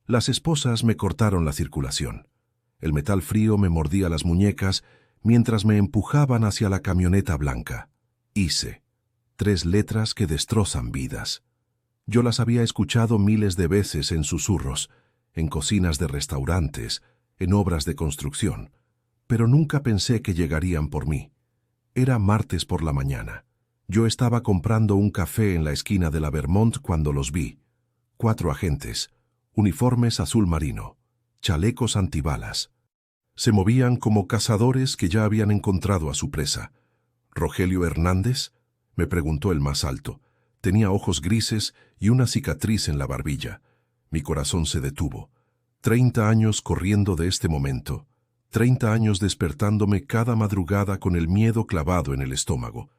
Las esposas me cortaron la circulación. El metal frío me mordía las muñecas mientras me empujaban hacia la camioneta blanca. ICE. 3 letras que destrozan vidas. Yo las había escuchado miles de veces en susurros, en cocinas de restaurantes, en obras de construcción, pero nunca pensé que llegarían por mí. Era martes por la mañana. Yo estaba comprando un café en la esquina de la Vermont cuando los vi. 4 agentes, uniformes azul marino, chalecos antibalas. Se movían como cazadores que ya habían encontrado a su presa. ¿Rogelio Hernández?, me preguntó el más alto. Tenía ojos grises y una cicatriz en la barbilla. Mi corazón se detuvo. 30 años corriendo de este momento. 30 años despertándome cada madrugada con el miedo clavado en el estómago.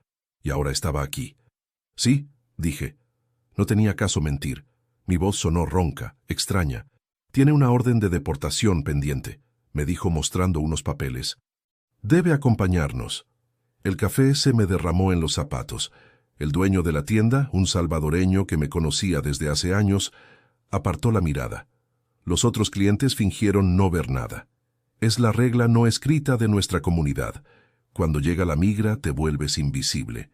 Y ahora estaba aquí. Sí, dije. No tenía caso mentir. Mi voz sonó ronca, extraña. Tiene una orden de deportación pendiente, me dijo mostrando unos papeles. Debe acompañarnos. El café se me derramó en los zapatos. El dueño de la tienda, un salvadoreño que me conocía desde hace años, apartó la mirada. Los otros clientes fingieron no ver nada. Es la regla no escrita de nuestra comunidad. Cuando llega la migra te vuelves invisible.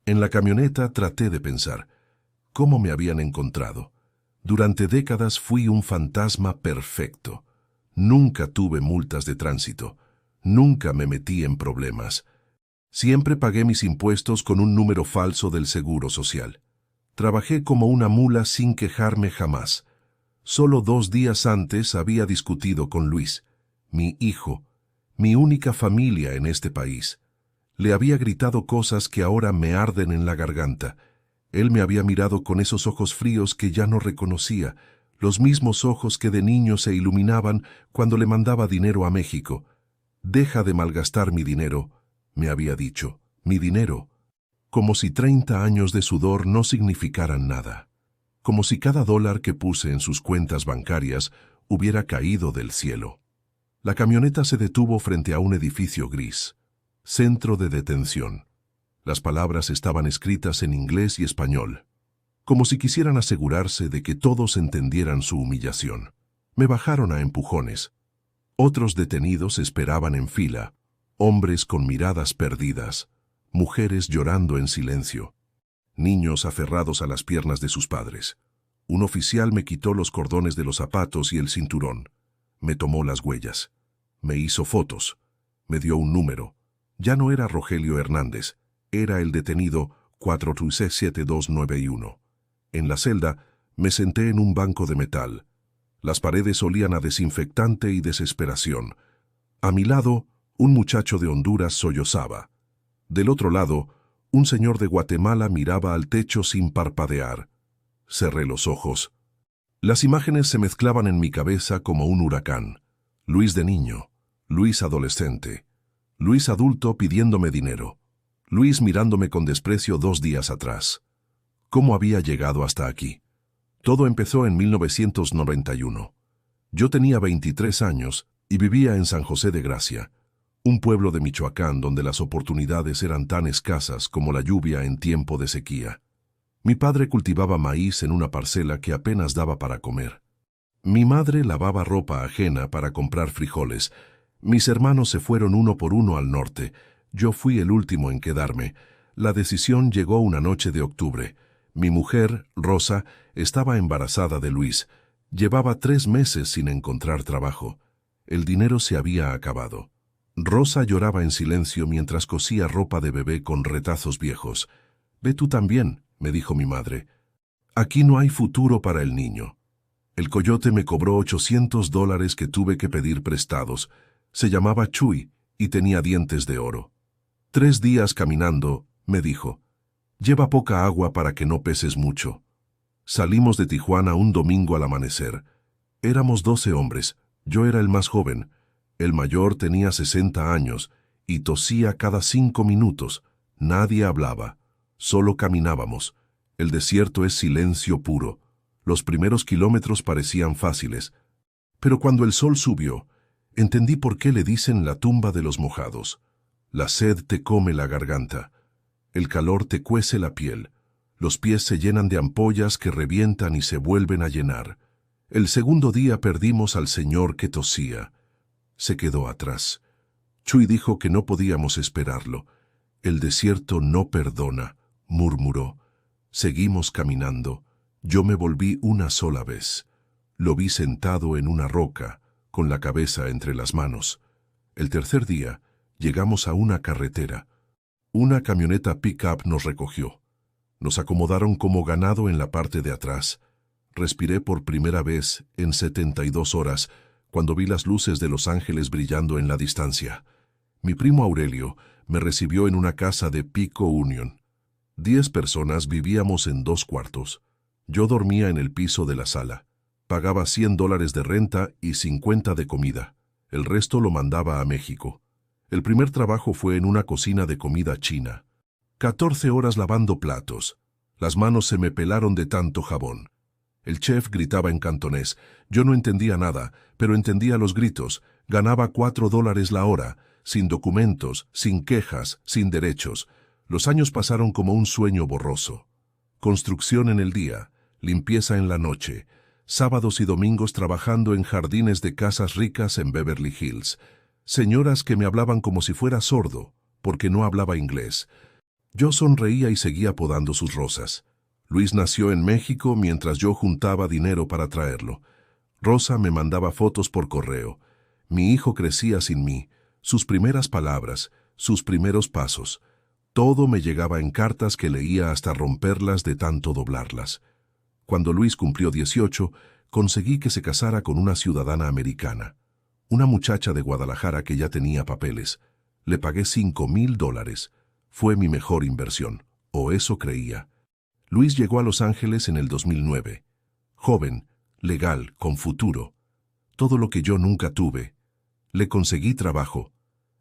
En la camioneta traté de pensar. ¿Cómo me habían encontrado? Durante décadas fui un fantasma perfecto. Nunca tuve multas de tránsito. Nunca me metí en problemas. Siempre pagué mis impuestos con un número falso del Seguro Social. Trabajé como una mula sin quejarme jamás. Solo 2 días antes había discutido con Luis, mi hijo, mi única familia en este país. Le había gritado cosas que ahora me arden en la garganta. Él me había mirado con esos ojos fríos que ya no reconocía, los mismos ojos que de niño se iluminaban cuando le mandaba dinero a México. «Deja de malgastar mi dinero», me había dicho, «mi dinero», como si 30 años de sudor no significaran nada, como si cada dólar que puse en sus cuentas bancarias hubiera caído del cielo. La camioneta se detuvo frente a un edificio gris. Centro de detención. Las palabras estaban escritas en inglés y español, como si quisieran asegurarse de que todos entendieran su humillación. Me bajaron a empujones. Otros detenidos esperaban en fila, hombres con miradas perdidas, mujeres llorando en silencio, niños aferrados a las piernas de sus padres. Un oficial me quitó los cordones de los zapatos y el cinturón. Me tomó las huellas. Me hizo fotos. Me dio un número. Ya no era Rogelio Hernández. Era el detenido 4367291. En la celda me senté en un banco de metal. Las paredes olían a desinfectante y desesperación. A mi lado, un muchacho de Honduras sollozaba. Del otro lado, un señor de Guatemala miraba al techo sin parpadear. Cerré los ojos. Las imágenes se mezclaban en mi cabeza como un huracán. Luis de niño, Luis adolescente, Luis adulto pidiéndome dinero, Luis mirándome con desprecio 2 días atrás. ¿Cómo había llegado hasta aquí? Todo empezó en 1991. Yo tenía 23 años y vivía en San José de Gracia, un pueblo de Michoacán donde las oportunidades eran tan escasas como la lluvia en tiempo de sequía. Mi padre cultivaba maíz en una parcela que apenas daba para comer. Mi madre lavaba ropa ajena para comprar frijoles. Mis hermanos se fueron uno por uno al norte. Yo fui el último en quedarme. La decisión llegó una noche de octubre. Mi mujer, Rosa, estaba embarazada de Luis. Llevaba 3 meses sin encontrar trabajo. El dinero se había acabado. Rosa lloraba en silencio mientras cosía ropa de bebé con retazos viejos. «Ve tú también», me dijo mi madre. «Aquí no hay futuro para el niño». El coyote me cobró $800 que tuve que pedir prestados. Se llamaba Chuy y tenía dientes de oro. 3 días caminando, me dijo. «Lleva poca agua para que no peses mucho». Salimos de Tijuana un domingo al amanecer. Éramos 12 hombres. Yo era el más joven. El mayor tenía 60 años y tosía cada 5 minutos. Nadie hablaba. Solo caminábamos. El desierto es silencio puro. Los primeros kilómetros parecían fáciles. Pero cuando el sol subió, entendí por qué le dicen la tumba de los mojados. La sed te come la garganta. El calor te cuece la piel. Los pies se llenan de ampollas que revientan y se vuelven a llenar. El segundo día perdimos al señor que tosía. Se quedó atrás. Chuy dijo que no podíamos esperarlo. El desierto no perdona, murmuró. Seguimos caminando. Yo me volví una sola vez. Lo vi sentado en una roca, con la cabeza entre las manos. El tercer día, llegamos a una carretera. Una camioneta pick-up nos recogió. Nos acomodaron como ganado en la parte de atrás. Respiré por primera vez en 72 horas, cuando vi las luces de Los Ángeles brillando en la distancia. Mi primo Aurelio me recibió en una casa de Pico Union. 10 personas vivíamos en 2 cuartos. Yo dormía en el piso de la sala. Pagaba $100 de renta y 50 de comida. El resto lo mandaba a México. El primer trabajo fue en una cocina de comida china. 14 horas lavando platos. Las manos se me pelaron de tanto jabón. El chef gritaba en cantonés. Yo no entendía nada, pero entendía los gritos. Ganaba $4 la hora, sin documentos, sin quejas, sin derechos. Los años pasaron como un sueño borroso. Construcción en el día, limpieza en la noche, sábados y domingos trabajando en jardines de casas ricas en Beverly Hills. Señoras que me hablaban como si fuera sordo, porque no hablaba inglés. Yo sonreía y seguía podando sus rosas. Luis nació en México mientras yo juntaba dinero para traerlo. Rosa me mandaba fotos por correo. Mi hijo crecía sin mí, sus primeras palabras, sus primeros pasos. Todo me llegaba en cartas que leía hasta romperlas de tanto doblarlas. Cuando Luis cumplió 18, conseguí que se casara con una ciudadana americana. Una muchacha de Guadalajara que ya tenía papeles. Le pagué $5,000. Fue mi mejor inversión, o eso creía. Luis llegó a Los Ángeles en el 2009. Joven, legal, con futuro. Todo lo que yo nunca tuve. Le conseguí trabajo.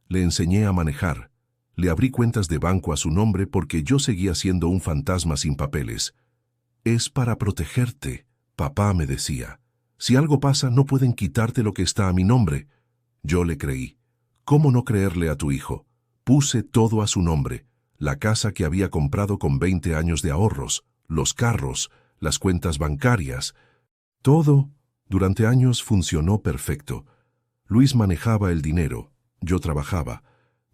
Le enseñé a manejar. Le abrí cuentas de banco a su nombre porque yo seguía siendo un fantasma sin papeles. Es para protegerte, papá me decía. Si algo pasa, no pueden quitarte lo que está a mi nombre. Yo le creí. ¿Cómo no creerle a tu hijo? Puse todo a su nombre. La casa que había comprado con 20 años de ahorros, los carros, las cuentas bancarias. Todo, durante años, funcionó perfecto. Luis manejaba el dinero, yo trabajaba.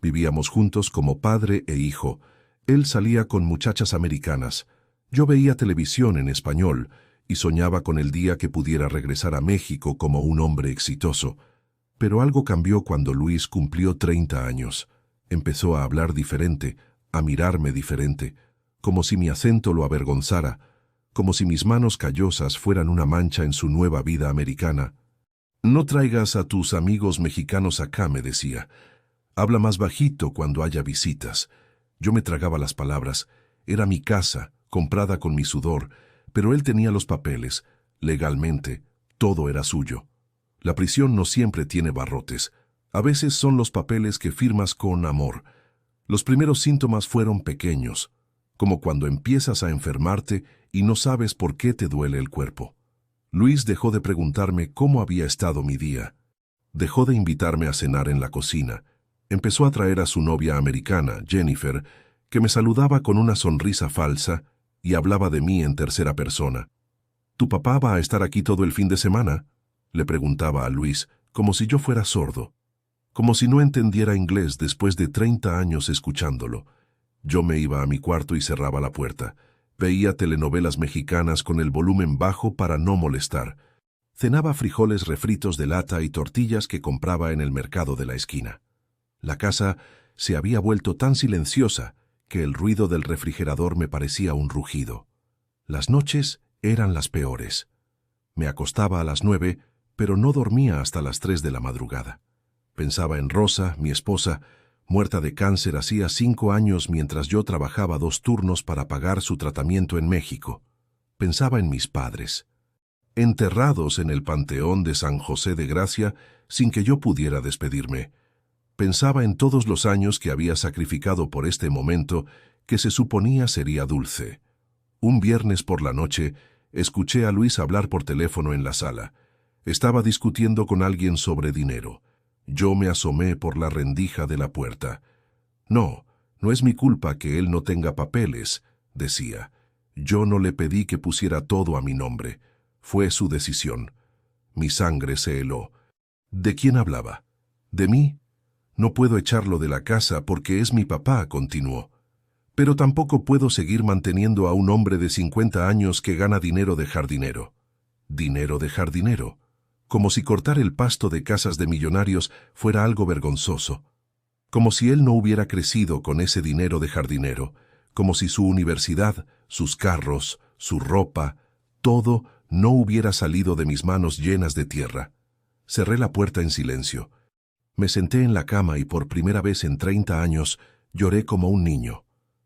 Vivíamos juntos como padre e hijo. Él salía con muchachas americanas. Yo veía televisión en español y soñaba con el día que pudiera regresar a México como un hombre exitoso. Pero algo cambió cuando Luis cumplió 30 años. Empezó a hablar diferente, a mirarme diferente, como si mi acento lo avergonzara, como si mis manos callosas fueran una mancha en su nueva vida americana. No traigas a tus amigos mexicanos acá, me decía. Habla más bajito cuando haya visitas. Yo me tragaba las palabras. Era mi casa, comprada con mi sudor, pero él tenía los papeles. Legalmente, todo era suyo. La prisión no siempre tiene barrotes. A veces son los papeles que firmas con amor. Los primeros síntomas fueron pequeños, como cuando empiezas a enfermarte y no sabes por qué te duele el cuerpo. Luis dejó de preguntarme cómo había estado mi día. Dejó de invitarme a cenar en la cocina. Empezó a traer a su novia americana, Jennifer, que me saludaba con una sonrisa falsa y hablaba de mí en tercera persona. ¿Tu papá va a estar aquí todo el fin de semana?, le preguntaba a Luis, como si yo fuera sordo, como si no entendiera inglés después de 30 años escuchándolo. Yo me iba a mi cuarto y cerraba la puerta. Veía telenovelas mexicanas con el volumen bajo para no molestar. Cenaba frijoles refritos de lata y tortillas que compraba en el mercado de la esquina. La casa se había vuelto tan silenciosa que el ruido del refrigerador me parecía un rugido. Las noches eran las peores. Me acostaba a las 9, pero no dormía hasta las 3 de la madrugada. Pensaba en Rosa, mi esposa, muerta de cáncer hacía 5 años mientras yo trabajaba 2 turnos para pagar su tratamiento en México. Pensaba en mis padres, enterrados en el Panteón de San José de Gracia sin que yo pudiera despedirme. Pensaba en todos los años que había sacrificado por este momento que se suponía sería dulce. Un viernes por la noche, escuché a Luis hablar por teléfono en la sala. Estaba discutiendo con alguien sobre dinero. Yo me asomé por la rendija de la puerta. No es mi culpa que él no tenga papeles, decía. Yo no le pedí que pusiera todo a mi nombre. Fue su decisión. Mi sangre se heló. ¿De quién hablaba? ¿De mí? No puedo echarlo de la casa porque es mi papá, continuó. Pero tampoco puedo seguir manteniendo a un hombre de 50 años que gana dinero de jardinero. ¿Dinero de jardinero? Como si cortar el pasto de casas de millonarios fuera algo vergonzoso. Como si él no hubiera crecido con ese dinero de jardinero. Como si su universidad, sus carros, su ropa, todo no hubiera salido de mis manos llenas de tierra. Cerré la puerta en silencio. Me senté en la cama y por primera vez en 30 años lloré como un niño.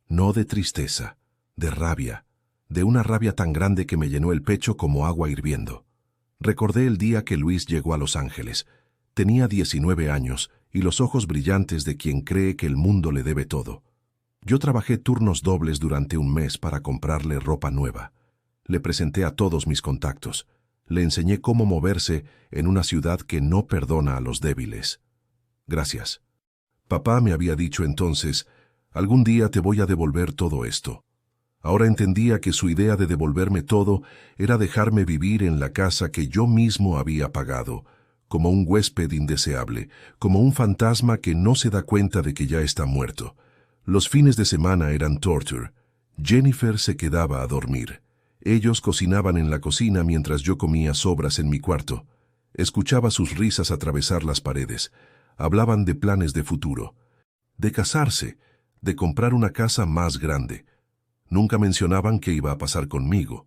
No de tristeza, de rabia, de una rabia tan grande que me llenó el pecho como agua hirviendo. Recordé el día que Luis llegó a Los Ángeles. Tenía 19 años y los ojos brillantes de quien cree que el mundo le debe todo. Yo trabajé turnos dobles durante un mes para comprarle ropa nueva. Le presenté a todos mis contactos. Le enseñé cómo moverse en una ciudad que no perdona a los débiles. Gracias. Papá me había dicho entonces, algún día te voy a devolver todo esto. Ahora entendía que su idea de devolverme todo era dejarme vivir en la casa que yo mismo había pagado, como un huésped indeseable, como un fantasma que no se da cuenta de que ya está muerto. Los fines de semana eran torture. Jennifer se quedaba a dormir. Ellos cocinaban en la cocina mientras yo comía sobras en mi cuarto. Escuchaba sus risas atravesar las paredes. Hablaban de planes de futuro, de casarse, de comprar una casa más grande. Nunca mencionaban qué iba a pasar conmigo.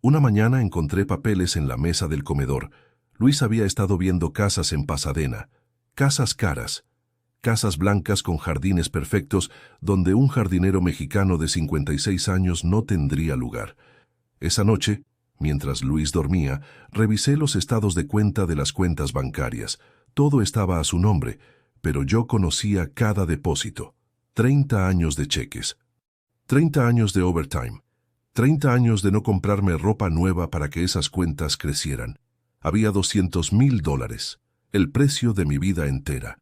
Una mañana encontré papeles en la mesa del comedor. Luis había estado viendo casas en Pasadena, casas caras, casas blancas con jardines perfectos donde un jardinero mexicano de 56 años no tendría lugar. Esa noche, mientras Luis dormía, revisé los estados de cuenta de las cuentas bancarias. Todo estaba a su nombre, pero yo conocía cada depósito. 30 años de cheques. 30 años de overtime. 30 años de no comprarme ropa nueva para que esas cuentas crecieran. Había $200,000, el precio de mi vida entera.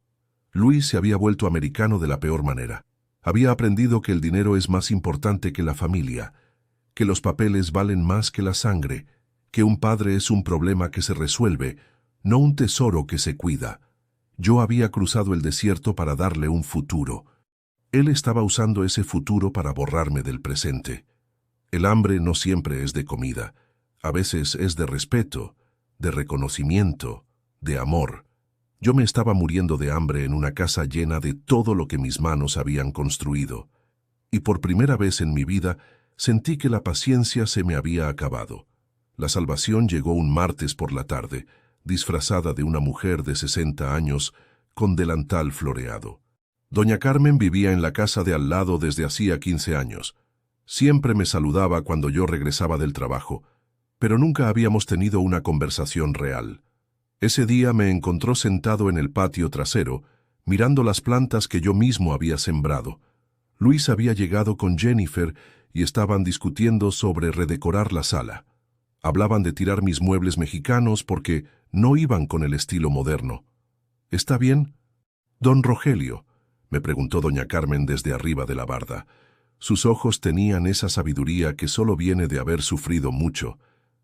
Luis se había vuelto americano de la peor manera. Había aprendido que el dinero es más importante que la familia, que los papeles valen más que la sangre, que un padre es un problema que se resuelve, no un tesoro que se cuida. Yo había cruzado el desierto para darle un futuro. Él estaba usando ese futuro para borrarme del presente. El hambre no siempre es de comida. A veces es de respeto, de reconocimiento, de amor. Yo me estaba muriendo de hambre en una casa llena de todo lo que mis manos habían construido. Y por primera vez en mi vida sentí que la paciencia se me había acabado. La salvación llegó un martes por la tarde, disfrazada de una mujer de 60 años, con delantal floreado. Doña Carmen vivía en la casa de al lado desde hacía 15 años. Siempre me saludaba cuando yo regresaba del trabajo, pero nunca habíamos tenido una conversación real. Ese día me encontró sentado en el patio trasero, mirando las plantas que yo mismo había sembrado. Luis había llegado con Jennifer y estaban discutiendo sobre redecorar la sala. Hablaban de tirar mis muebles mexicanos porque no iban con el estilo moderno. ¿Está bien? Don Rogelio, me preguntó doña Carmen desde arriba de la barda. Sus ojos tenían esa sabiduría que solo viene de haber sufrido mucho.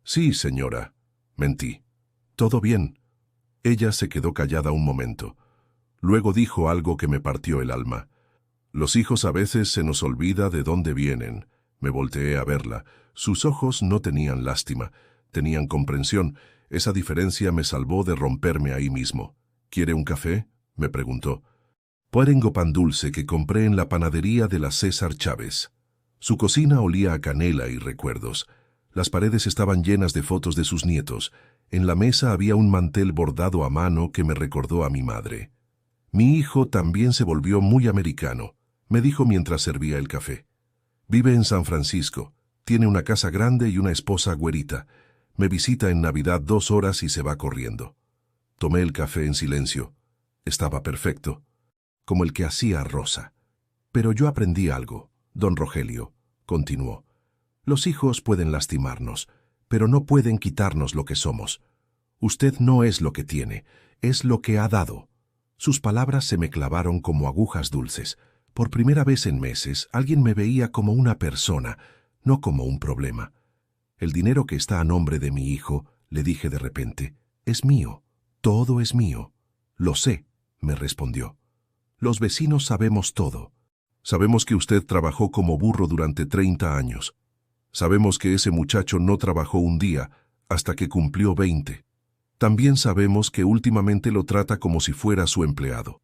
Sí, señora, mentí. ¿Todo bien? Ella se quedó callada un momento. Luego dijo algo que me partió el alma. Los hijos a veces se nos olvida de dónde vienen. Me volteé a verla. Sus ojos no tenían lástima, tenían comprensión. Esa diferencia me salvó de romperme ahí mismo. ¿Quiere un café?, me preguntó. Tengo pan dulce que compré en la panadería de la César Chávez. Su cocina olía a canela y recuerdos. Las paredes estaban llenas de fotos de sus nietos. En la mesa había un mantel bordado a mano que me recordó a mi madre. Mi hijo también se volvió muy americano, me dijo mientras servía el café. Vive en San Francisco, tiene una casa grande y una esposa güerita. Me visita en Navidad 2 horas y se va corriendo. Tomé el café en silencio. Estaba perfecto, como el que hacía Rosa. Pero yo aprendí algo, don Rogelio, continuó. Los hijos pueden lastimarnos, pero no pueden quitarnos lo que somos. Usted no es lo que tiene, es lo que ha dado. Sus palabras se me clavaron como agujas dulces. Por primera vez en meses, alguien me veía como una persona, no como un problema. El dinero que está a nombre de mi hijo, le dije de repente, Es mío, todo es mío. Lo sé, me respondió. Los vecinos sabemos todo. Sabemos que usted trabajó como burro durante 30 años. Sabemos que ese muchacho no trabajó un día hasta que cumplió 20. También sabemos que últimamente lo trata como si fuera su empleado.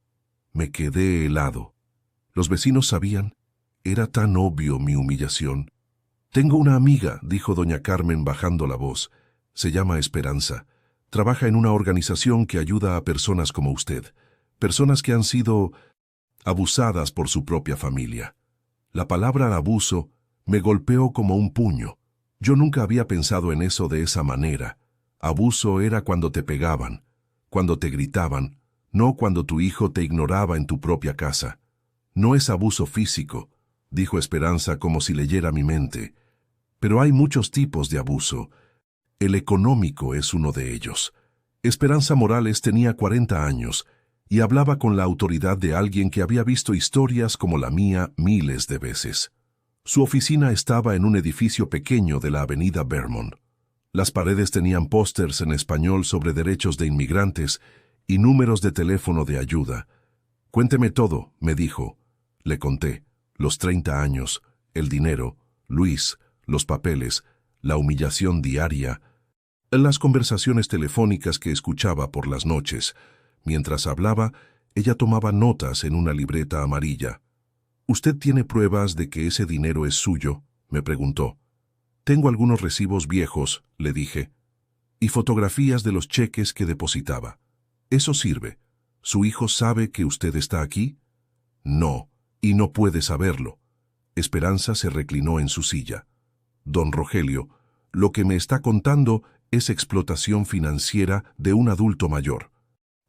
Me quedé helado. Los vecinos sabían. Era tan obvio mi humillación. Tengo una amiga, dijo doña Carmen bajando la voz. Se llama Esperanza. Trabaja en una organización que ayuda a personas como usted. Personas que han sido abusadas por su propia familia. La palabra abuso me golpeó como un puño. Yo nunca había pensado en eso de esa manera. Abuso era cuando te pegaban, cuando te gritaban, no cuando tu hijo te ignoraba en tu propia casa. No es abuso físico, dijo Esperanza como si leyera mi mente. Pero hay muchos tipos de abuso. El económico es uno de ellos. Esperanza Morales tenía 40 años y hablaba con la autoridad de alguien que había visto historias como la mía miles de veces. Su oficina estaba en un edificio pequeño de la avenida Vermont. Las paredes tenían pósters en español sobre derechos de inmigrantes y números de teléfono de ayuda. Cuénteme todo, me dijo. Le conté. Los 30 años, el dinero, Luis, los papeles, la humillación diaria, las conversaciones telefónicas que escuchaba por las noches. Mientras hablaba, ella tomaba notas en una libreta amarilla. ¿Usted tiene pruebas de que ese dinero es suyo?, me preguntó. Tengo algunos recibos viejos, le dije, y fotografías de los cheques que depositaba. Eso sirve. ¿Su hijo sabe que usted está aquí? No, y no puede saberlo. Esperanza se reclinó en su silla. Don Rogelio, lo que me está contando es explotación financiera de un adulto mayor.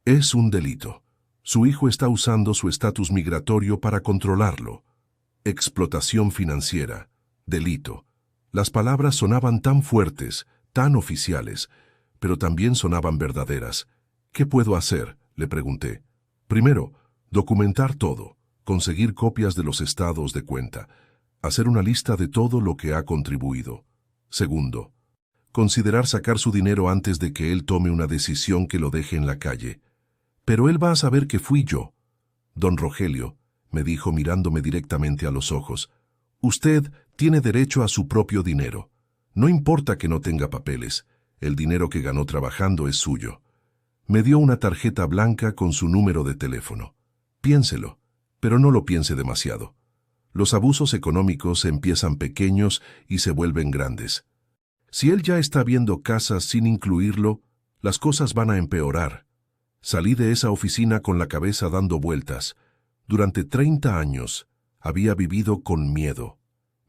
Es un delito. Su hijo está usando su estatus migratorio para controlarlo. Explotación financiera. Delito. Las palabras sonaban tan fuertes, tan oficiales, pero también sonaban verdaderas. ¿Qué puedo hacer?, le pregunté. Primero, documentar todo, conseguir copias de los estados de cuenta, hacer una lista de todo lo que ha contribuido. Segundo, considerar sacar su dinero antes de que él tome una decisión que lo deje en la calle. Pero él va a saber que fui yo. Don Rogelio, me dijo mirándome directamente a los ojos, usted tiene derecho a su propio dinero. No importa que no tenga papeles, el dinero que ganó trabajando es suyo. Me dio una tarjeta blanca con su número de teléfono. Piénselo, pero no lo piense demasiado. Los abusos económicos empiezan pequeños y se vuelven grandes. Si él ya está viendo casas sin incluirlo, las cosas van a empeorar. Salí de esa oficina con la cabeza dando vueltas. Durante 30 años había vivido con miedo.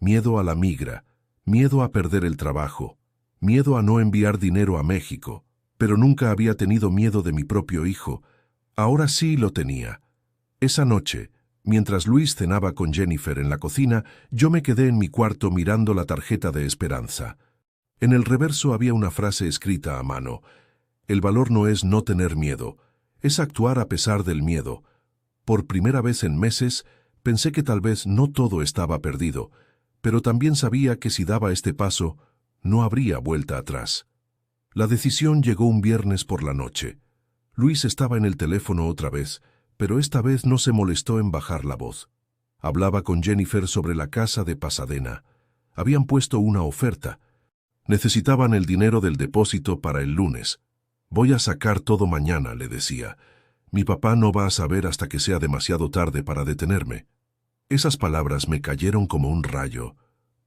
Miedo a la migra, miedo a perder el trabajo, miedo a no enviar dinero a México, pero nunca había tenido miedo de mi propio hijo. Ahora sí lo tenía. Esa noche, mientras Luis cenaba con Jennifer en la cocina, yo me quedé en mi cuarto mirando la tarjeta de Esperanza. En el reverso había una frase escrita a mano. El valor no es no tener miedo, es actuar a pesar del miedo. Por primera vez en meses, pensé que tal vez no todo estaba perdido, pero también sabía que si daba este paso, no habría vuelta atrás. La decisión llegó un viernes por la noche. Luis estaba en el teléfono otra vez, pero esta vez no se molestó en bajar la voz. Hablaba con Jennifer sobre la casa de Pasadena. Habían puesto una oferta. Necesitaban el dinero del depósito para el lunes. Voy a sacar todo mañana, le decía. Mi papá no va a saber hasta que sea demasiado tarde para detenerme. Esas palabras me cayeron como un rayo.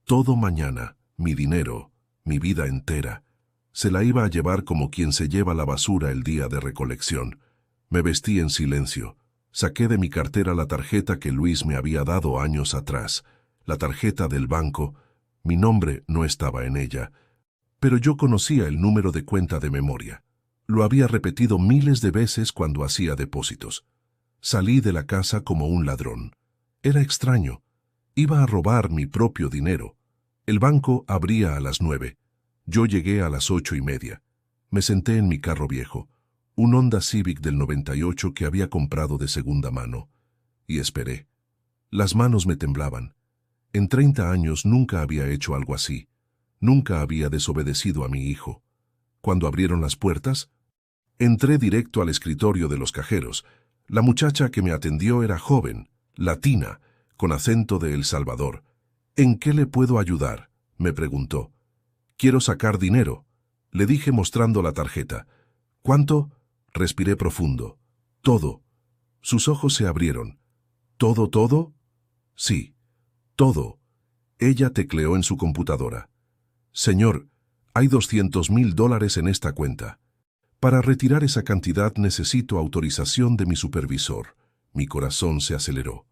Todo mañana, mi dinero, mi vida entera. Se la iba a llevar como quien se lleva la basura el día de recolección. Me vestí en silencio. Saqué de mi cartera la tarjeta que Luis me había dado años atrás. La tarjeta del banco. Mi nombre no estaba en ella. Pero yo conocía el número de cuenta de memoria. Lo había repetido miles de veces cuando hacía depósitos. Salí de la casa como un ladrón. Era extraño. Iba a robar mi propio dinero. El banco abría a las 9. Yo llegué a las 8:30. Me senté en mi carro viejo, un Honda Civic del 98 que había comprado de segunda mano, y esperé. Las manos me temblaban. En 30 años nunca había hecho algo así. Nunca había desobedecido a mi hijo. Cuando abrieron las puertas, Entré directo al escritorio de los cajeros. La muchacha que me atendió era joven, latina, con acento de El Salvador. «¿En qué le puedo ayudar?», me preguntó. «Quiero sacar dinero», le dije mostrando la tarjeta. «¿Cuánto?», respiré profundo. «Todo». Sus ojos se abrieron. «¿Todo, todo?». «Sí, todo». Ella tecleó en su computadora. «Señor, hay $200,000 en esta cuenta. Para retirar esa cantidad necesito autorización de mi supervisor». Mi corazón se aceleró.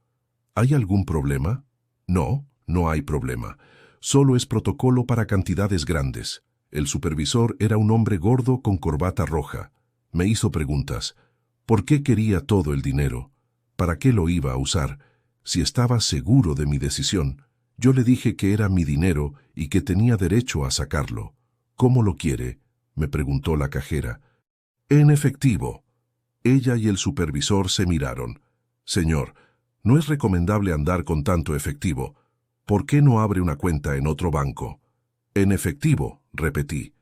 «¿Hay algún problema?». «No, no hay problema. Solo es protocolo para cantidades grandes». El supervisor era un hombre gordo con corbata roja. Me hizo preguntas. ¿Por qué quería todo el dinero? ¿Para qué lo iba a usar? Si estaba seguro de mi decisión. Yo le dije que era mi dinero y que tenía derecho a sacarlo. «¿Cómo lo quiere?», me preguntó la cajera. «En efectivo». Ella y el supervisor se miraron. «Señor, no es recomendable andar con tanto efectivo. ¿Por qué no abre una cuenta en otro banco?». «En efectivo», repetí.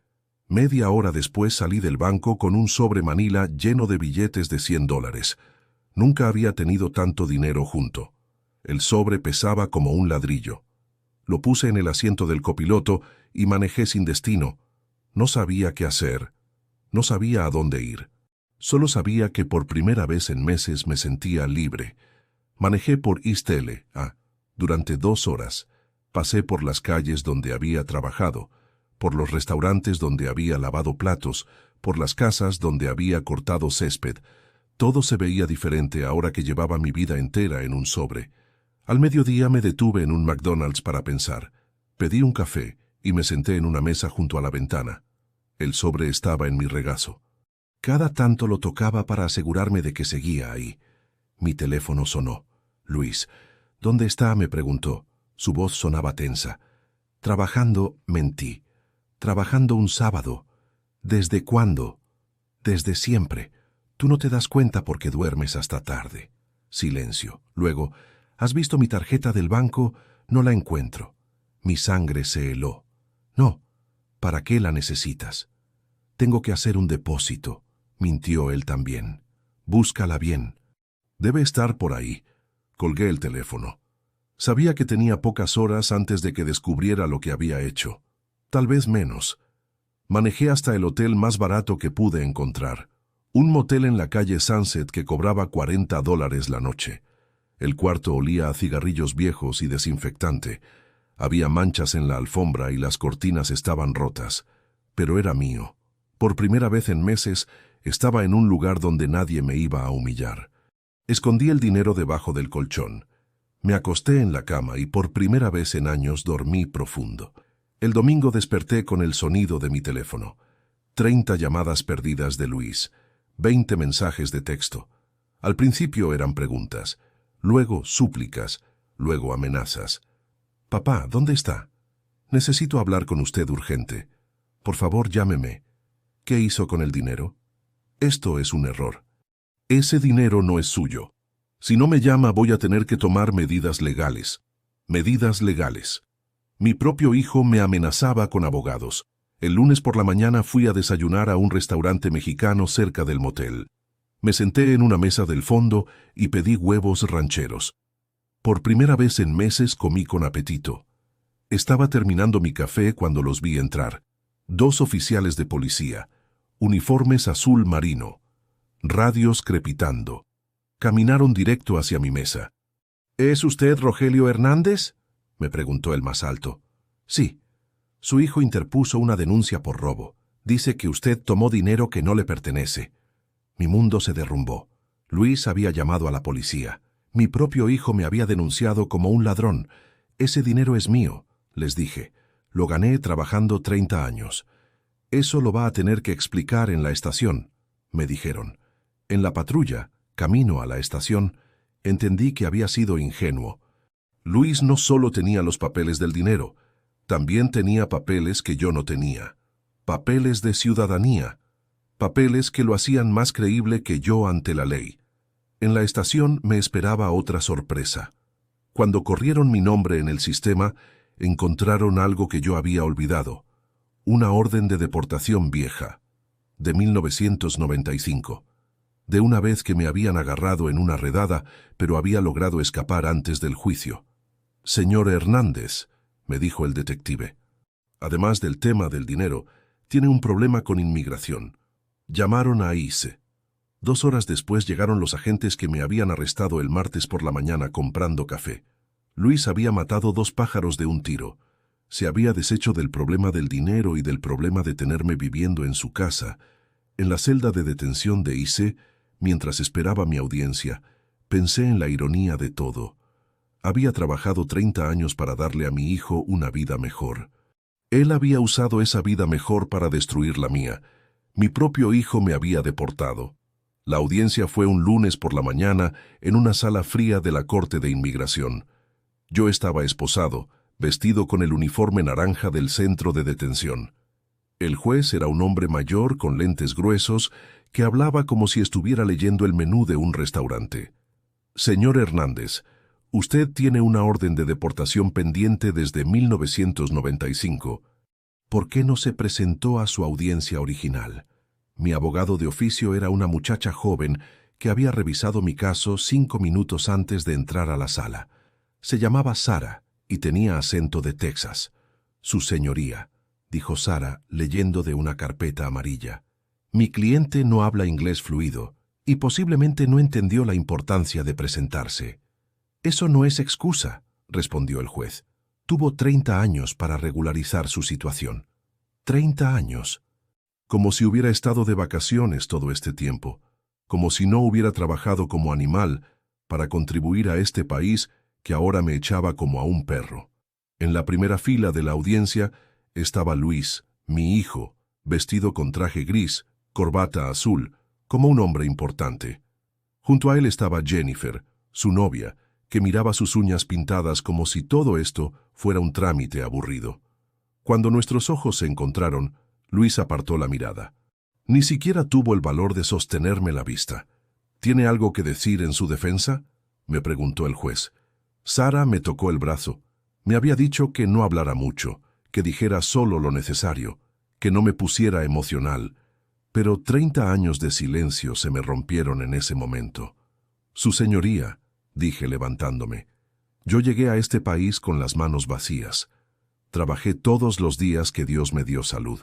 Media hora después salí del banco con un sobre manila lleno de billetes de $100. Nunca había tenido tanto dinero junto. El sobre pesaba como un ladrillo. Lo puse en el asiento del copiloto y manejé sin destino. No sabía qué hacer. No sabía a dónde ir. Solo sabía que por primera vez en meses me sentía libre. Manejé por East L.A. durante 2 horas. Pasé por las calles donde había trabajado, por los restaurantes donde había lavado platos, por las casas donde había cortado césped. Todo se veía diferente ahora que llevaba mi vida entera en un sobre. Al mediodía me detuve en un McDonald's para pensar. Pedí un café y me senté en una mesa junto a la ventana. El sobre estaba en mi regazo. Cada tanto lo tocaba para asegurarme de que seguía ahí. Mi teléfono sonó. «Luis, ¿dónde está?», me preguntó. Su voz sonaba tensa. «Trabajando», mentí. «Trabajando un sábado». «¿Desde cuándo?». «Desde siempre. Tú no te das cuenta porque duermes hasta tarde». Silencio. Luego, «¿Has visto mi tarjeta del banco?». «No la encuentro». Mi sangre se heló. «No. ¿Para qué la necesitas?». «Tengo que hacer un depósito», mintió él también. «Búscala bien». «Debe estar por ahí». Colgué el teléfono. Sabía que tenía pocas horas antes de que descubriera lo que había hecho. Tal vez menos. Manejé hasta el hotel más barato que pude encontrar. Un motel en la calle Sunset que cobraba $40 la noche. El cuarto olía a cigarrillos viejos y desinfectante. Había manchas en la alfombra y las cortinas estaban rotas. Pero era mío. Por primera vez en meses, estaba en un lugar donde nadie me iba a humillar. Escondí el dinero debajo del colchón. Me acosté en la cama y por primera vez en años dormí profundo. El domingo desperté con el sonido de mi teléfono. 30 llamadas perdidas de Luis. 20 mensajes de texto. Al principio eran preguntas, luego súplicas, luego amenazas. «Papá, ¿dónde está? Necesito hablar con usted urgente. Por favor, llámeme». «¿Qué hizo con el dinero?». «Esto es un error. Ese dinero no es suyo. Si no me llama voy a tener que tomar medidas legales». Medidas legales. Mi propio hijo me amenazaba con abogados. El lunes por la mañana fui a desayunar a un restaurante mexicano cerca del motel. Me senté en una mesa del fondo y pedí huevos rancheros. Por primera vez en meses comí con apetito. Estaba terminando mi café cuando los vi entrar. 2 oficiales de policía, uniformes azul marino, radios crepitando. Caminaron directo hacia mi mesa. «¿Es usted Rogelio Hernández?», me preguntó el más alto. «Sí». «Su hijo interpuso una denuncia por robo. Dice que usted tomó dinero que no le pertenece». Mi mundo se derrumbó. Luis había llamado a la policía. Mi propio hijo me había denunciado como un ladrón. «Ese dinero es mío», les dije. «Lo gané trabajando 30 años». «Eso lo va a tener que explicar en la estación», me dijeron. En la patrulla, camino a la estación, entendí que había sido ingenuo. Luis no solo tenía los papeles del dinero, también tenía papeles que yo no tenía. Papeles de ciudadanía. Papeles que lo hacían más creíble que yo ante la ley. En la estación me esperaba otra sorpresa. Cuando corrieron mi nombre en el sistema, encontraron algo que yo había olvidado. Una orden de deportación vieja. de 1995. De una vez que me habían agarrado en una redada, pero había logrado escapar antes del juicio. «Señor Hernández», me dijo el detective, además del tema del dinero, tiene un problema con inmigración. Llamaron a ICE. 2 horas después llegaron los agentes que me habían arrestado el martes por la mañana comprando café. Luis había matado 2 pájaros de un tiro. Se había deshecho del problema del dinero y del problema de tenerme viviendo en su casa. En la celda de detención de ICE, mientras esperaba mi audiencia, pensé en la ironía de todo. Había trabajado 30 años para darle a mi hijo una vida mejor. Él había usado esa vida mejor para destruir la mía. Mi propio hijo me había deportado. La audiencia fue un lunes por la mañana en una sala fría de la Corte de Inmigración. Yo estaba esposado, vestido con el uniforme naranja del centro de detención. El juez era un hombre mayor con lentes gruesos que hablaba como si estuviera leyendo el menú de un restaurante. «Señor Hernández, usted tiene una orden de deportación pendiente desde 1995. ¿Por qué no se presentó a su audiencia original?» Mi abogado de oficio era una muchacha joven que había revisado mi caso 5 minutos antes de entrar a la sala. Se llamaba Sara y tenía acento de Texas. «Su señoría», dijo Sara, leyendo de una carpeta amarilla. «Mi cliente no habla inglés fluido y posiblemente no entendió la importancia de presentarse». «Eso no es excusa», respondió el juez. «Tuvo 30 años para regularizar su situación». «30 años». Como si hubiera estado de vacaciones todo este tiempo, como si no hubiera trabajado como animal para contribuir a este país que ahora me echaba como a un perro. En la primera fila de la audiencia estaba Luis, mi hijo, vestido con traje gris, corbata azul, como un hombre importante. Junto a él estaba Jennifer, su novia, que miraba sus uñas pintadas como si todo esto fuera un trámite aburrido. Cuando nuestros ojos se encontraron, Luis apartó la mirada. Ni siquiera tuvo el valor de sostenerme la vista. «¿Tiene algo que decir en su defensa?», me preguntó el juez. Sara me tocó el brazo. Me había dicho que no hablara mucho, que dijera solo lo necesario, que no me pusiera emocional. Pero 30 años de silencio se me rompieron en ese momento. «Su señoría», dije levantándome, «yo llegué a este país con las manos vacías. Trabajé todos los días que Dios me dio salud.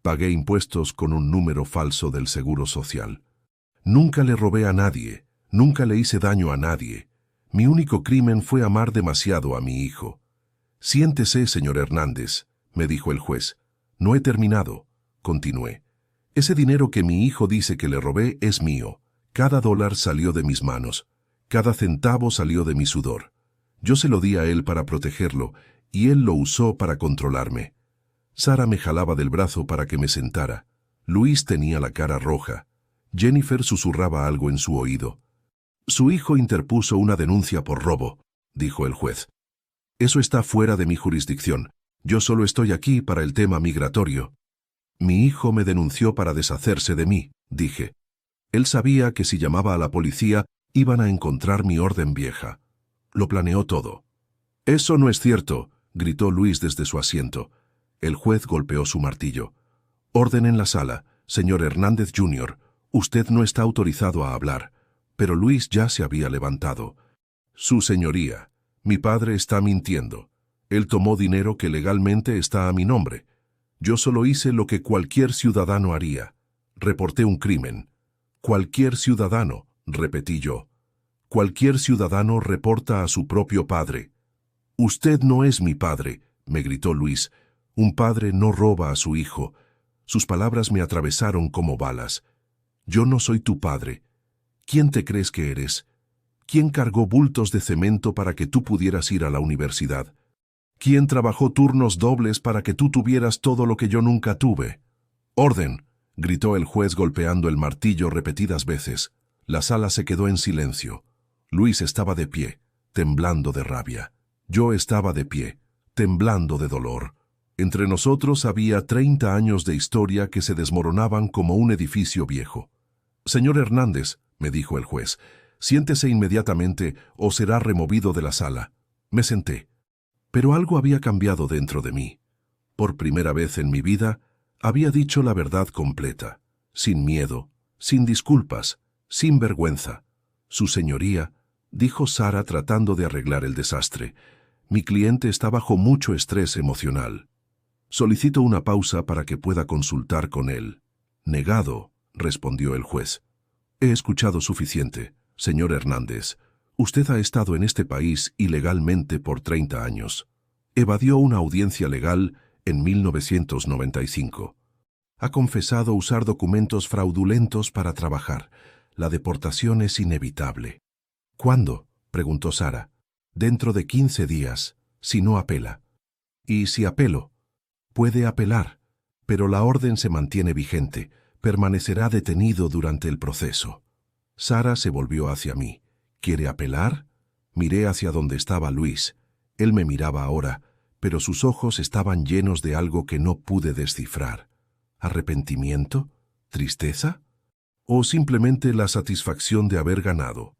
Pagué impuestos con un número falso del Seguro Social. Nunca le robé a nadie, nunca le hice daño a nadie. Mi único crimen fue amar demasiado a mi hijo». «Siéntese, señor Hernández», me dijo el juez. «No he terminado», continué. «Ese dinero que mi hijo dice que le robé es mío. Cada dólar salió de mis manos. Cada centavo salió de mi sudor. Yo se lo di a él para protegerlo, y él lo usó para controlarme». Sara me jalaba del brazo para que me sentara. Luis tenía la cara roja. Jennifer susurraba algo en su oído. «Su hijo interpuso una denuncia por robo», dijo el juez. «Eso está fuera de mi jurisdicción. Yo solo estoy aquí para el tema migratorio». «Mi hijo me denunció para deshacerse de mí», dije. Él sabía que si llamaba a la policía iban a encontrar mi orden vieja. Lo planeó todo. «Eso no es cierto», gritó Luis desde su asiento. El juez golpeó su martillo. «Orden en la sala, señor Hernández Jr. Usted no está autorizado a hablar». Pero Luis ya se había levantado. «Su señoría, mi padre está mintiendo. Él tomó dinero que legalmente está a mi nombre. Yo solo hice lo que cualquier ciudadano haría. Reporté un crimen». «Cualquier ciudadano», repetí yo. «Cualquier ciudadano reporta a su propio padre». «Usted no es mi padre», me gritó Luis. «Un padre no roba a su hijo». Sus palabras me atravesaron como balas. «Yo no soy tu padre. ¿Quién te crees que eres? ¿Quién cargó bultos de cemento para que tú pudieras ir a la universidad? ¿Quién trabajó turnos dobles para que tú tuvieras todo lo que yo nunca tuve?» «Orden», gritó el juez golpeando el martillo repetidas veces. La sala se quedó en silencio. Luis estaba de pie, temblando de rabia. Yo estaba de pie, temblando de dolor. Entre nosotros había 30 años de historia que se desmoronaban como un edificio viejo. «Señor Hernández», me dijo el juez, «siéntese inmediatamente o será removido de la sala». Me senté. Pero algo había cambiado dentro de mí. Por primera vez en mi vida, había dicho la verdad completa. sin miedo, sin disculpas, sin vergüenza. Su señoría, dijo Sara tratando de arreglar el desastre, mi cliente está bajo mucho estrés emocional. Solicito una pausa para que pueda consultar con él. Negado, respondió el juez. He escuchado suficiente, señor Hernández. Usted ha estado en este país ilegalmente por 30 años. Evadió una audiencia legal en 1995. Ha confesado usar documentos fraudulentos para trabajar. La deportación es inevitable. ¿Cuándo?, preguntó Sara. Dentro de 15 días, si no apela. ¿Y si apelo? Puede apelar, pero la orden se mantiene vigente. Permanecerá detenido durante el proceso. Sara se volvió hacia mí. ¿Quiere apelar? Miré hacia donde estaba Luis. Él me miraba ahora, pero sus ojos estaban llenos de algo que no pude descifrar. ¿Arrepentimiento? ¿Tristeza? ¿O simplemente la satisfacción de haber ganado?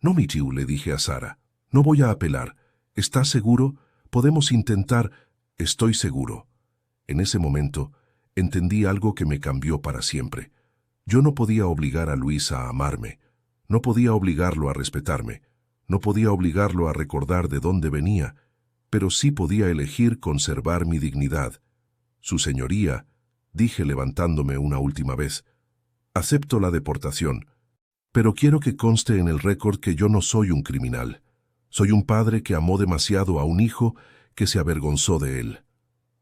No, Michiu, le dije a Sara. No voy a apelar. ¿Estás seguro? Podemos intentar. Estoy seguro. En ese momento, entendí algo que me cambió para siempre. Yo no podía obligar a Luis a amarme. No podía obligarlo a respetarme. No podía obligarlo a recordar de dónde venía, pero sí podía elegir conservar mi dignidad. Su señoría, dije levantándome una última vez, acepto la deportación, pero quiero que conste en el récord que yo no soy un criminal. Soy un padre que amó demasiado a un hijo que se avergonzó de él.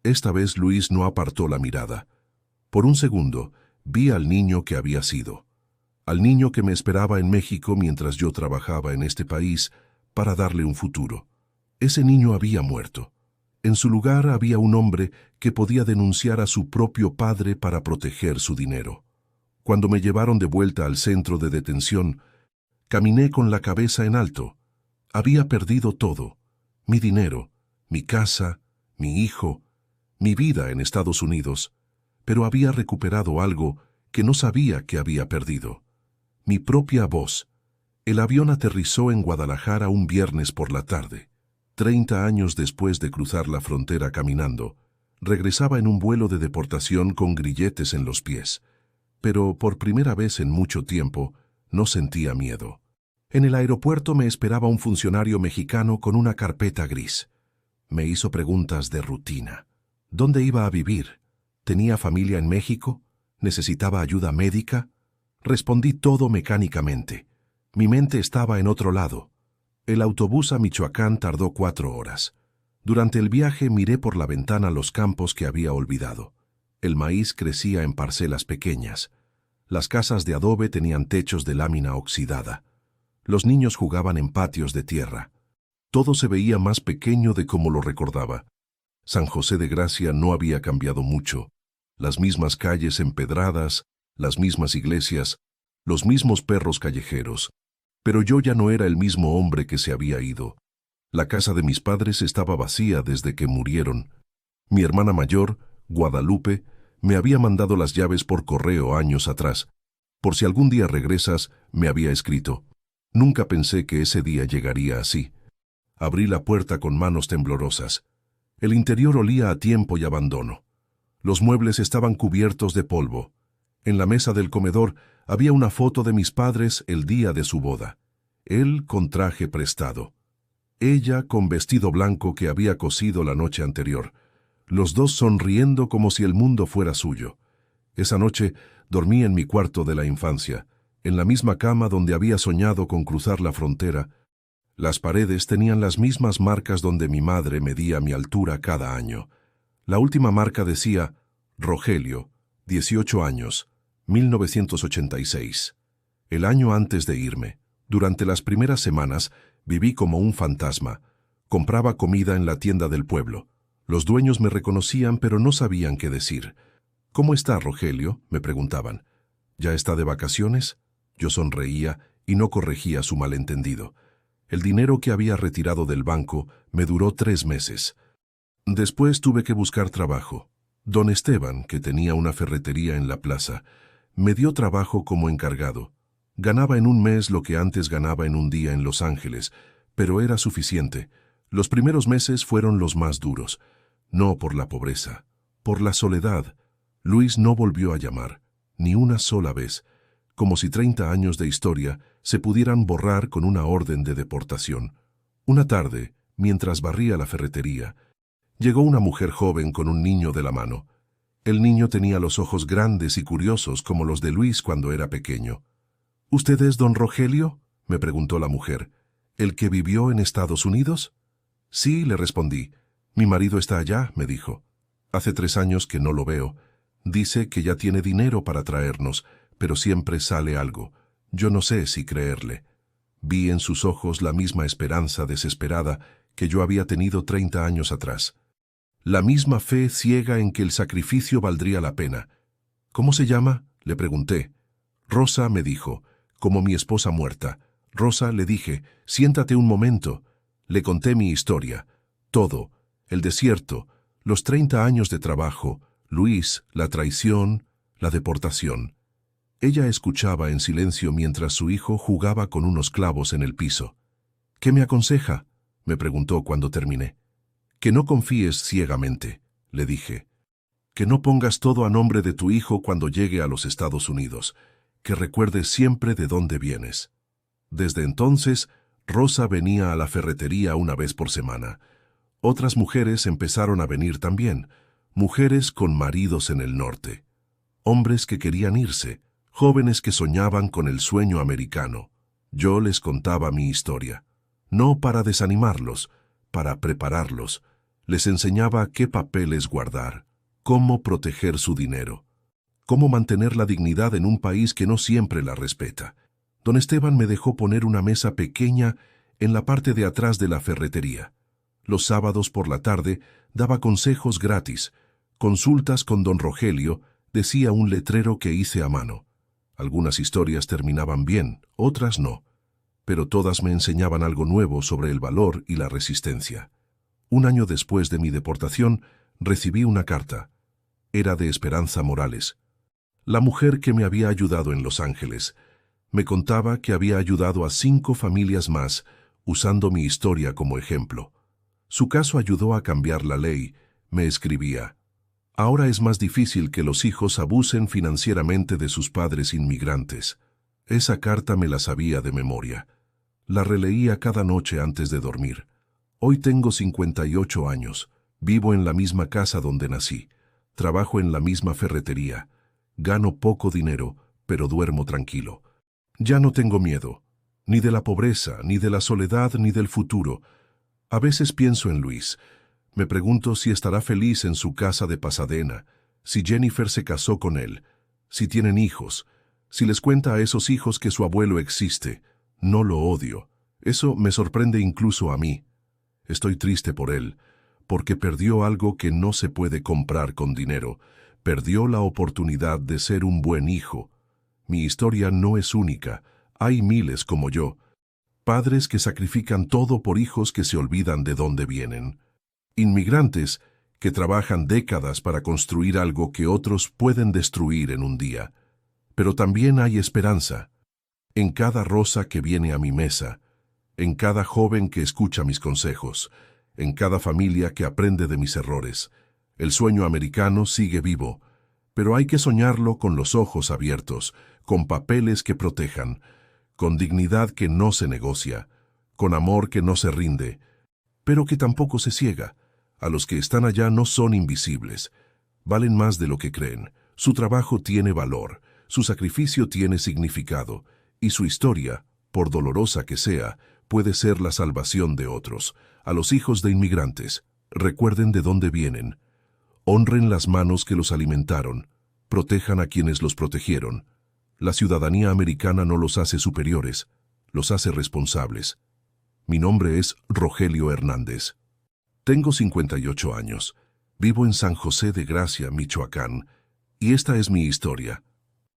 Esta vez Luis no apartó la mirada. Por un segundo, vi al niño que había sido. Al niño que me esperaba en México mientras yo trabajaba en este país para darle un futuro. Ese niño había muerto. En su lugar había un hombre que podía denunciar a su propio padre para proteger su dinero. Cuando me llevaron de vuelta al centro de detención, caminé con la cabeza en alto. Había perdido todo: mi dinero, mi casa, mi hijo, mi vida en Estados Unidos, pero había recuperado algo que no sabía que había perdido: mi propia voz. El avión aterrizó en Guadalajara un viernes por la tarde. 30 años después de cruzar la frontera caminando, regresaba en un vuelo de deportación con grilletes en los pies. Pero por primera vez en mucho tiempo, no sentía miedo. En el aeropuerto me esperaba un funcionario mexicano con una carpeta gris. Me hizo preguntas de rutina. ¿Dónde iba a vivir? ¿Tenía familia en México? ¿Necesitaba ayuda médica? Respondí todo mecánicamente. Mi mente estaba en otro lado. El autobús a Michoacán tardó 4 horas. Durante el viaje miré por la ventana los campos que había olvidado. El maíz crecía en parcelas pequeñas. Las casas de adobe tenían techos de lámina oxidada. Los niños jugaban en patios de tierra. Todo se veía más pequeño de como lo recordaba. San José de Gracia no había cambiado mucho. Las mismas calles empedradas, las mismas iglesias, los mismos perros callejeros. Pero yo ya no era el mismo hombre que se había ido. La casa de mis padres estaba vacía desde que murieron. Mi hermana mayor, Guadalupe, me había mandado las llaves por correo años atrás. Por si algún día regresas, me había escrito. Nunca pensé que ese día llegaría así. Abrí la puerta con manos temblorosas. El interior olía a tiempo y abandono. Los muebles estaban cubiertos de polvo. En la mesa del comedor había una foto de mis padres el día de su boda. Él con traje prestado. Ella con vestido blanco que había cosido la noche anterior. Los dos sonriendo como si el mundo fuera suyo. Esa noche dormí en mi cuarto de la infancia, en la misma cama donde había soñado con cruzar la frontera. Las paredes tenían las mismas marcas donde mi madre medía mi altura cada año. La última marca decía, Rogelio, 18 años, 1986. El año antes de irme, durante las primeras semanas, viví como un fantasma. Compraba comida en la tienda del pueblo. Los dueños me reconocían, pero no sabían qué decir. ¿Cómo está Rogelio?, me preguntaban. ¿Ya está de vacaciones? Yo sonreía y no corregía su malentendido. El dinero que había retirado del banco me duró 3 meses. Después tuve que buscar trabajo. Don Esteban, que tenía una ferretería en la plaza, me dio trabajo como encargado. Ganaba en un mes lo que antes ganaba en un día en Los Ángeles, pero era suficiente. Los primeros meses fueron los más duros. No por la pobreza, por la soledad. Luis no volvió a llamar. ni una sola vez, como si 30 años de historia se pudieran borrar con una orden de deportación. Una tarde, mientras barría la ferretería, llegó una mujer joven con un niño de la mano. El niño tenía los ojos grandes y curiosos como los de Luis cuando era pequeño. ¿Usted es don Rogelio?, me preguntó la mujer. ¿El que vivió en Estados Unidos? Sí, le respondí. Mi marido está allá, me dijo. Hace 3 años que no lo veo. Dice que ya tiene dinero para traernos, pero siempre sale algo. Yo no sé si creerle. Vi en sus ojos la misma esperanza desesperada que yo había tenido 30 años atrás. La misma fe ciega en que el sacrificio valdría la pena. ¿Cómo se llama?, le pregunté. Rosa, me dijo, como mi esposa muerta. Rosa, le dije, siéntate un momento. Le conté mi historia. Todo, el desierto, los 30 años de trabajo, Luis, la traición, la deportación. Ella escuchaba en silencio mientras su hijo jugaba con unos clavos en el piso. ¿Qué me aconseja?, me preguntó cuando terminé. Que no confíes ciegamente, le dije. Que no pongas todo a nombre de tu hijo cuando llegue a los Estados Unidos. Que recuerdes siempre de dónde vienes. Desde entonces, Rosa venía a la ferretería una vez por semana. Otras mujeres empezaron a venir también, mujeres con maridos en el norte. Hombres que querían irse, jóvenes que soñaban con el sueño americano. Yo les contaba mi historia. No para desanimarlos, para prepararlos. Les enseñaba qué papeles guardar, cómo proteger su dinero, cómo mantener la dignidad en un país que no siempre la respeta. Don Esteban me dejó poner una mesa pequeña en la parte de atrás de la ferretería. Los sábados por la tarde daba consejos gratis, consultas con don Rogelio, decía un letrero que hice a mano. Algunas historias terminaban bien, otras no, pero todas me enseñaban algo nuevo sobre el valor y la resistencia. 1 año después de mi deportación, recibí una carta. Era de Esperanza Morales, la mujer que me había ayudado en Los Ángeles. Me contaba que había ayudado a 5 familias más, usando mi historia como ejemplo. Su caso ayudó a cambiar la ley, me escribía. Ahora es más difícil que los hijos abusen financieramente de sus padres inmigrantes. Esa carta me la sabía de memoria. La releía cada noche antes de dormir. Hoy tengo 58 años, vivo en la misma casa donde nací, trabajo en la misma ferretería, gano poco dinero, pero duermo tranquilo. Ya no tengo miedo, ni de la pobreza, ni de la soledad, ni del futuro. A veces pienso en Luis. Me pregunto si estará feliz en su casa de Pasadena, si Jennifer se casó con él, si tienen hijos, si les cuenta a esos hijos que su abuelo existe. No lo odio. Eso me sorprende incluso a mí. Estoy triste por él, porque perdió algo que no se puede comprar con dinero. Perdió la oportunidad de ser un buen hijo. Mi historia no es única. Hay miles como yo. Padres que sacrifican todo por hijos que se olvidan de dónde vienen. Inmigrantes que trabajan décadas para construir algo que otros pueden destruir en un día. Pero también hay esperanza. En cada rosa que viene a mi mesa, en cada joven que escucha mis consejos, en cada familia que aprende de mis errores. El sueño americano sigue vivo, pero hay que soñarlo con los ojos abiertos, con papeles que protejan, con dignidad que no se negocia, con amor que no se rinde, pero que tampoco se ciega. A los que están allá no son invisibles. Valen más de lo que creen. Su trabajo tiene valor, su sacrificio tiene significado, y su historia, por dolorosa que sea, puede ser la salvación de otros. A los hijos de inmigrantes, recuerden de dónde vienen. Honren las manos que los alimentaron. Protejan a quienes los protegieron. La ciudadanía americana no los hace superiores, los hace responsables. Mi nombre es Rogelio Hernández. Tengo 58 años. Vivo en San José de Gracia, Michoacán, y esta es mi historia.